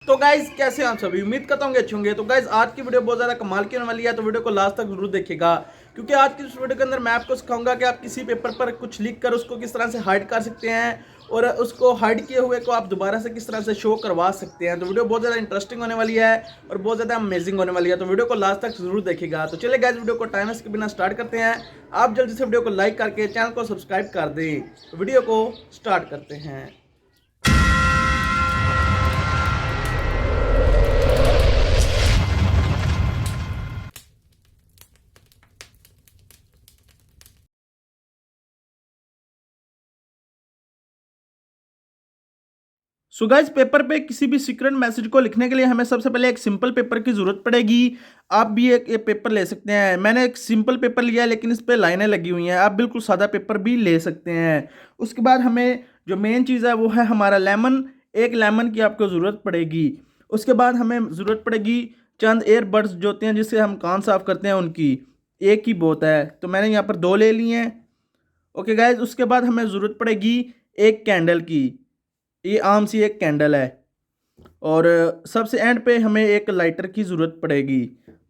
तो गाइज कैसे हैं आप सभी। उम्मीद करता हूँ अच्छे होंगे। तो गाइज आज की वीडियो बहुत ज़्यादा कमाल की होने वाली है, तो वीडियो को लास्ट तक जरूर देखिएगा, क्योंकि आज की इस वीडियो के अंदर मैं आपको सिखाऊंगा कि आप किसी पेपर पर कुछ लिख कर उसको किस तरह से हाइड कर सकते हैं और उसको हाइड किए हुए को आप दोबारा से किस तरह से शो करवा सकते हैं। तो वीडियो बहुत ज़्यादा इंटरेस्टिंग होने वाली है और बहुत ज़्यादा अमेजिंग होने वाली है, तो वीडियो को लास्ट तक जरूर देखिएगा। तो चलिए गाइज वीडियो को टाइम वेस्ट के बिना स्टार्ट करते हैं। आप जल्दी से वीडियो को लाइक करके चैनल को सब्सक्राइब कर दें। तो वीडियो को स्टार्ट करते हैं। सो गाइस, पेपर पे किसी भी सीक्रेट मैसेज को लिखने के लिए हमें सबसे पहले एक सिंपल पेपर की ज़रूरत पड़ेगी। आप भी एक ये पेपर ले सकते हैं। मैंने एक सिंपल पेपर लिया है, लेकिन इस पे लाइनें लगी हुई हैं। आप बिल्कुल सादा पेपर भी ले सकते हैं। उसके बाद हमें जो मेन चीज़ है वो है हमारा लेमन। एक लेमन की आपको ज़रूरत पड़ेगी। उसके बाद हमें ज़रूरत पड़ेगी चंद एयरबड्स जो होते हैं जिससे हम कान साफ़ करते हैं, उनकी एक ही बहुत है, तो मैंने यहाँ पर 2 ले लिए हैं। ओके गाइज, उसके बाद हमें ज़रूरत पड़ेगी एक कैंडल की। ये आम सी एक कैंडल है। और सबसे एंड पे हमें एक लाइटर की ज़रूरत पड़ेगी।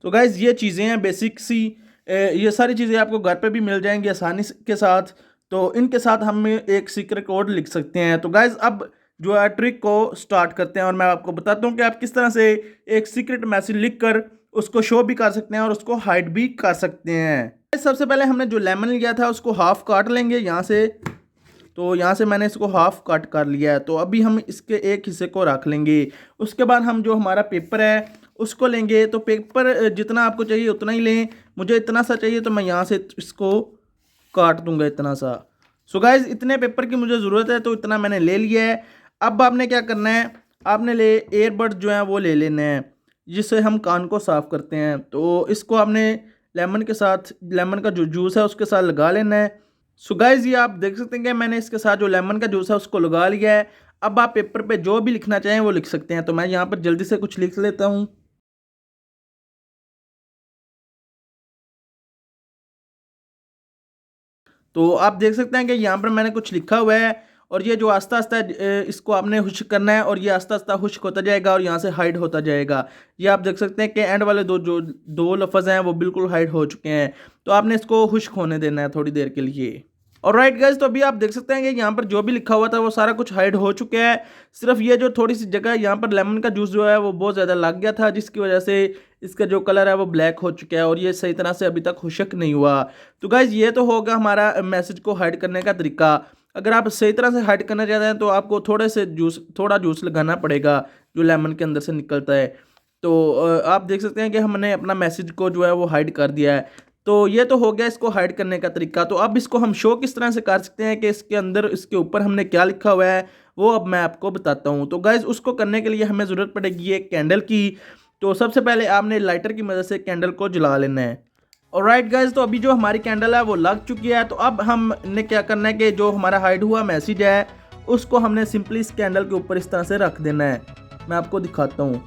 तो गाइज़ ये चीज़ें हैं बेसिक सी। ये सारी चीज़ें आपको घर पे भी मिल जाएंगी आसानी के साथ। तो इनके साथ हम एक सीक्रेट कोड लिख सकते हैं। तो गाइज़ अब जो है ट्रिक को स्टार्ट करते हैं और मैं आपको बताता हूँ कि आप किस तरह से एक सीक्रेट मैसेज लिख कर उसको शो भी कर सकते हैं और उसको हाइड भी कर सकते हैं। सबसे पहले हमने जो लेमन लिया था उसको हाफ काट लेंगे यहाँ से। तो यहाँ से मैंने इसको हाफ कट कर लिया है। तो अभी हम इसके एक हिस्से को रख लेंगे। उसके बाद हम जो हमारा पेपर है उसको लेंगे। तो पेपर जितना आपको चाहिए उतना ही लें। मुझे इतना सा चाहिए तो मैं यहाँ से इसको काट दूंगा इतना सा। सो गाइज इतने पेपर की मुझे ज़रूरत है, तो इतना मैंने ले लिया है। अब आपने क्या करना है, आपने ले एयरबड्स जो हैं वो ले लेने हैं जिससे हम कान को साफ़ करते हैं। तो इसको आपने लेमन के साथ, लेमन का जो जूस है उसके साथ लगा लेना है। सो गाइज ये आप देख सकते हैं कि मैंने इसके साथ जो लेमन का जूस है उसको लगा लिया है। अब आप पेपर पे जो भी लिखना चाहें वो लिख सकते हैं। तो मैं यहाँ पर जल्दी से कुछ लिख लेता हूँ। तो आप देख सकते हैं कि यहाँ पर मैंने कुछ लिखा हुआ है और ये जो आस्ता आस्ता इसको आपने खुश्क करना है और ये आस्ता आस्ता खुश्क होता जाएगा और यहाँ से हाइड होता जाएगा। ये आप देख सकते हैं कि एंड वाले दो लफ्ज़ हैं वो बिल्कुल हाइड हो चुके हैं। तो आपने इसको खुश्क होने देना है थोड़ी देर के लिए। और राइट गाइज, तो अभी आप देख सकते हैं कि यहाँ पर जो भी लिखा हुआ था वो सारा कुछ हाइड हो चुका है। सिर्फ ये जो थोड़ी सी जगह यहाँ पर लेमन का जूस जो है वो बहुत ज़्यादा लग गया था, जिसकी वजह से इसका जो कलर है वो ब्लैक हो चुका है और ये सही तरह से अभी तक खुश्क नहीं हुआ। तो गाइज ये तो होगा हमारा मैसेज को हाइड करने का तरीका। अगर आप सही तरह से हाइड करना चाहते हैं तो आपको थोड़ा जूस लगाना पड़ेगा जो लेमन के अंदर से निकलता है। तो आप देख सकते हैं कि हमने अपना मैसेज को जो है वो हाइड कर दिया है। तो ये तो हो गया इसको हाइड करने का तरीका। तो अब इसको हम शो किस तरह से कर सकते हैं कि इसके अंदर, इसके ऊपर हमने क्या लिखा हुआ है वो अब मैं आपको बताता हूँ। तो गाइज उसको करने के लिए हमें ज़रूरत पड़ेगी एक कैंडल की। तो सबसे पहले आपने लाइटर की मदद से कैंडल को जला लेना है। और राइट गाइज, तो अभी जो हमारी कैंडल है वो लग चुकी है। तो अब हमने क्या करना है कि जो हमारा हाइड हुआ मैसेज है उसको हमने सिंपली इस कैंडल के ऊपर इस तरह से रख देना है। मैं आपको दिखाता हूँ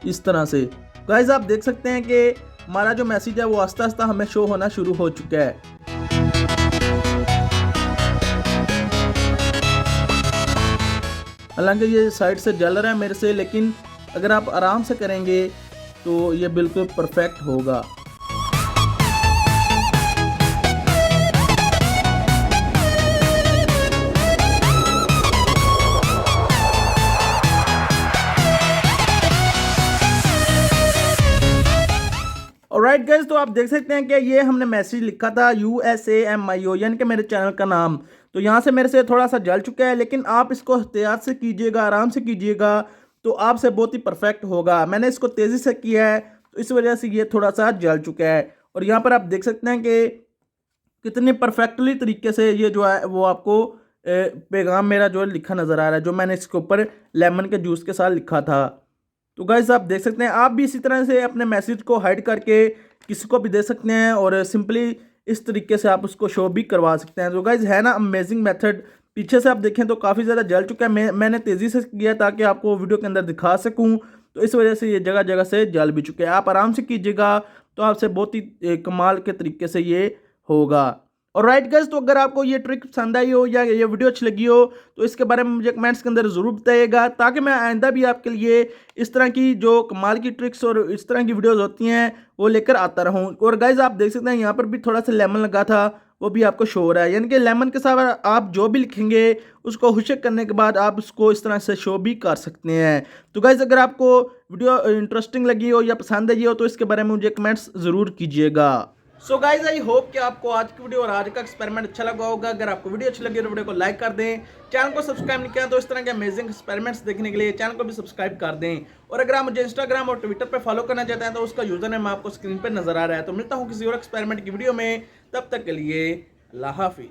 इस तरह से। गाइज आप देख सकते हैं कि हमारा जो मैसेज है वो आस्ता आस्ता हमें शो होना शुरू हो चुका है। हालांकि ये साइड से जल रहा है मेरे से, लेकिन अगर आप आराम से करेंगे तो ये बिल्कुल परफेक्ट होगा। ऑलराइट गाइस, तो आप देख सकते हैं कि ये हमने मैसेज लिखा था USAMIO, यानी कि मेरे चैनल का नाम। तो यहाँ से मेरे से थोड़ा सा जल चुका है, लेकिन आप इसको एहतियात से कीजिएगा, आराम से कीजिएगा, तो आपसे बहुत ही परफेक्ट होगा। मैंने इसको तेज़ी से किया है तो इस वजह से ये थोड़ा सा जल चुका है। और यहाँ पर आप देख सकते हैं कि कितने परफेक्टली तरीके से ये जो है वो आपको पैगाम मेरा जो लिखा नज़र आ रहा है, जो मैंने इसके ऊपर लेमन के जूस के साथ लिखा था। तो गाइस आप देख सकते हैं, आप भी इसी तरह से अपने मैसेज को हाइड करके किसी को भी दे सकते हैं और सिंपली इस तरीके से आप उसको शो भी करवा सकते हैं। तो गाइस है ना अमेजिंग मेथड। पीछे से आप देखें तो काफ़ी ज़्यादा जल चुका है। मैंने तेज़ी से किया ताकि आपको वीडियो के अंदर दिखा सकूं, तो इस वजह से ये जगह जगह से जल भी चुके हैं। आप आराम से कीजिएगा तो आपसे बहुत ही कमाल के तरीके से ये होगा। और राइट गाइस, तो अगर आपको ये ट्रिक पसंद आई हो या ये वीडियो अच्छी लगी हो तो इसके बारे में मुझे कमेंट्स के अंदर ज़रूर बताइएगा, ताकि मैं आइंदा भी आपके लिए इस तरह की जो कमाल की ट्रिक्स और इस तरह की वीडियोस होती हैं वो लेकर आता रहूं। और गाइस आप देख सकते हैं यहाँ पर भी थोड़ा सा लेमन लगा था, वो भी आपको शो हो रहा है, यानी कि लेमन के साथ आप जो भी लिखेंगे उसको हुशक करने के बाद आप उसको इस तरह से शो भी कर सकते हैं। तो गाइस अगर आपको वीडियो इंटरेस्टिंग लगी हो या पसंद आई हो तो इसके बारे में मुझे कमेंट्स ज़रूर कीजिएगा। सो गाइज आई होप कि आपको आज की वीडियो और आज का एक्सपेरिमेंट अच्छा लगा होगा। अगर आपको वीडियो अच्छी लगी तो वीडियो को लाइक कर दें, चैनल को सब्सक्राइब नहीं किया तो इस तरह के अमेजिंग एक्सपेरिमेंट्स देखने के लिए चैनल को भी सब्सक्राइब कर दें। और अगर आप मुझे इंस्टाग्राम और ट्विटर पर फॉलो करना चाहते हैं तो उसका यूजर नेम आपको स्क्रीन पर नजर आ रहा है। तो मिलता हूँ किसी और एक्सपेरिमेंट की वीडियो में, तब तक के लिए अल्लाह हाफिज।